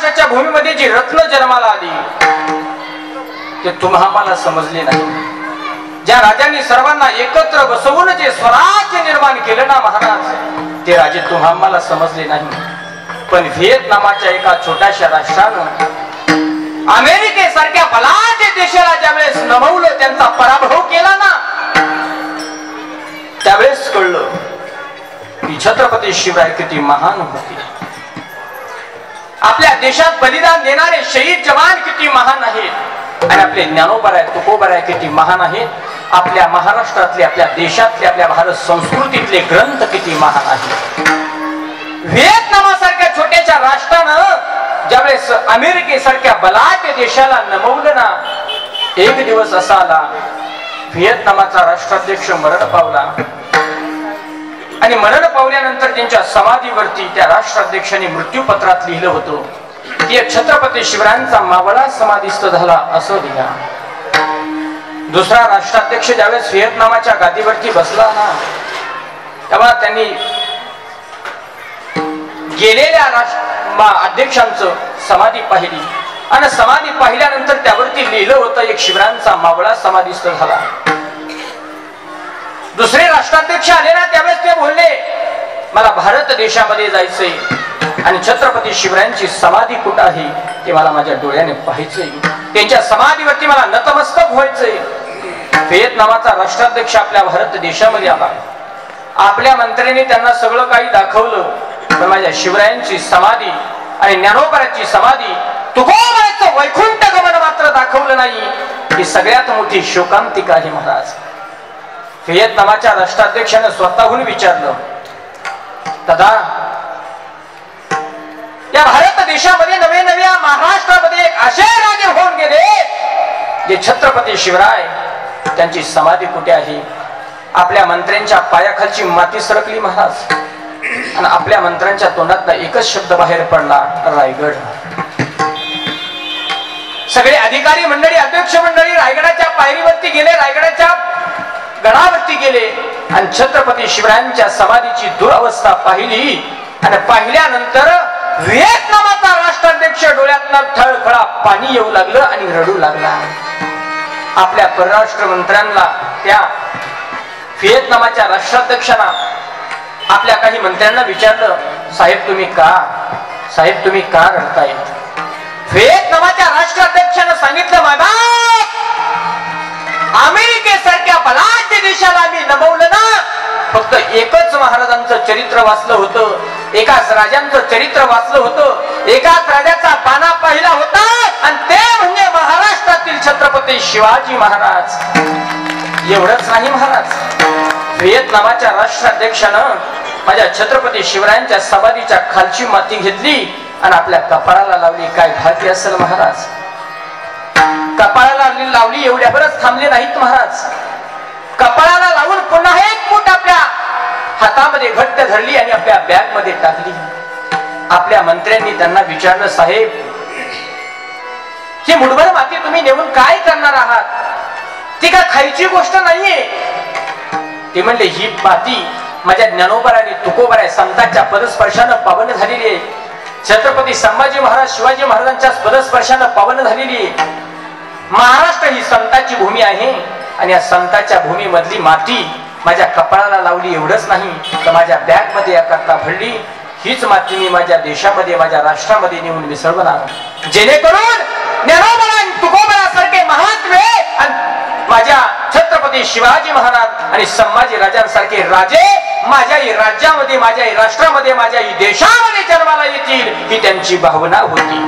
महाराष्ट्राच्या भूमीमध्ये जी रत्न जन्माला आली ते तुम्हाला समजले नाही. ज्या राजांनी सर्वांना एकत्र बसवून जे स्वराज्य निर्माण केलं ना महाराज, ते राजे तुम्हाला समजले नाही. पण व्हिएतनामाच्या एका छोट्याशा राष्ट्रानं अमेरिकेसारख्या बलाढ्य देशाला ज्यावेळेस नमवलं, त्यांचा पराभव केला ना, त्यावेळेस कळलं की छत्रपती शिवराय किती महान होते. आपल्या देशात बलिदान देणारे शहीद जवान किती महान आहेत आणि आपले ज्ञानोबराय तुकोबराय किती महान आहेत. आपल्या महाराष्ट्रातले, आपल्या देशातले, आपल्या भारत संस्कृतीतले ग्रंथ किती महान आहेत. व्हिएतनामासारख्या छोट्याच्या राष्ट्रानं ज्यावेळेस अमेरिकेसारख्या बलाढ्य देशाला नमवलं ना, एक दिवस असा आला व्हिएतनामाचा राष्ट्राध्यक्ष मरण पावला आणि मरण पावल्यानंतर त्यांच्या समाधीवरती त्या राष्ट्राध्यक्षांनी मृत्यूपत्रात लिहिलं होतं की छत्रपती शिवरायांचा मावळा समाधीस्थ झाला असं लिहा. दुसरा राष्ट्राध्यक्ष ज्यावेळेस व्हिएतनामाच्या गादीवरती बसला ना, तेव्हा त्यांनी गेलेल्या अध्यक्षांचं समाधी पाहिली आणि समाधी पाहिल्यानंतर त्यावरती लिहिलं होतं एक शिवरायांचा मावळा समाधीस्थ झाला. दुसरे राष्ट्राध्यक्ष आले ना, त्यावेळेस ते बोलले मला भारत देशामध्ये जायचंय आणि छत्रपती शिवरायांची समाधी कुठं आहे ते मला माझ्या डोळ्याने पाहायचंय, त्यांच्या समाधीवरती मला नतमस्तक व्हायचंय. व्हिएतनामाचा राष्ट्राध्यक्ष आपल्या भारत देशामध्ये आला. आपल्या मंत्र्यांनी त्यांना सगळं काही दाखवलं, पण माझ्या शिवरायांची समाधी आणि ज्ञानोबराची समाधी, तुकोबराचं वैकुंठ गमन मात्र दाखवलं नाही. ही सगळ्यात मोठी शोकांतिका आहे महाराज. व्हिएतनामाच्या राष्ट्राध्यक्षाने स्वतःहून विचारलं, दादा या भारत देशामध्ये नवे नव्या महाराष्ट्रामध्ये एक असे राजे होऊन गेले जे छत्रपती शिवराय, त्यांची समाधी कुठे आहे? आपल्या मंत्र्यांच्या पायाखालची माती सरकली महाराज आणि आपल्या मंत्र्यांच्या तोंडात एकच शब्द बाहेर पडला, रायगड. सगळे अधिकारी मंडळी, अध्यक्ष मंडळी रायगडाच्या पायरीवरती गेले, रायगडाच्या गडावरती गेले आणि छत्रपती शिवरायांच्या समाधीची दुरवस्था पाहिली आणि पाहिल्यानंतर व्हिएतनामाचा राष्ट्राध्यक्ष डोळ्यातनं थळथळा पाणी येऊ लागलं आणि रडू लागला. आपल्या परराष्ट्र मंत्र्यांना, त्या व्हिएतनामाच्या राष्ट्राध्यक्षांना, आपल्या काही मंत्र्यांना विचारलं, साहेब तुम्ही का रडताय? व्हिएतनामाच्या राष्ट्राध्यक्षानं सांगितलं, माझा अमेरिकेसारख्या बलाढ्य देशाला आम्ही नमवलं ना, फक्त एकच महाराजांचं चरित्र वाचलं होतं, एकाच राजांचं चरित्र वाचलं होतं, एकाच राजाचा पाना पाहिला होता आणि ते म्हणजे महाराष्ट्रातील छत्रपती शिवाजी महाराज. एवढंच नाही महाराज, व्हिएतनामाच्या राष्ट्राध्यक्षानं माझ्या छत्रपती शिवरायांच्या समाधीच्या खालची माती घेतली आणि आपल्या कपाळाला लावली. काय भाग्य असेल महाराज. कपाळाला लावली एवढ्यावरच थांबले नाहीत महाराज. कपाळाला लावून पुन्हा एक मूठ आपल्या हातामध्ये घट्ट धरली आणि आपल्या बॅग मध्ये टाकली. आपल्या मंत्र्यांनी त्यांना विचारलं, साहेब ही मुठभर माती तुम्ही नेऊन काय करणार आहात? ती काय खायची गोष्ट नाहीये. ते म्हणले, ही माती माझ्या ज्ञानोबराने तुकोबराय संतांच्या पदस्पर्शानं पावन झालेली आहे. छत्रपती संभाजी महाराज, शिवाजी महाराजांच्या पदस्पर्शानं पावन झालेली आहे. महाराष्ट्र ही संतांची भूमी आहे आणि या संतांच्या भूमी मधली माती माझ्या कपाळाला लावली. एवढंच नाही तर माझ्या बॅग मध्ये याकरता भरली. हीच माती मी माझ्या देशामध्ये, माझ्या राष्ट्रामध्ये नेऊन मिसळवणार, जेणेकरून ज्ञानोबरा तुकोबरासारखे महात्मे माझ्या छत्रपती शिवाजी महाराज आणि संभाजी राजांसारखे राजे माझ्याही राज्यामध्ये, माझ्याही राष्ट्रामध्ये, माझ्याही देशामध्ये जन्माला येतील, ही त्यांची भावना होती.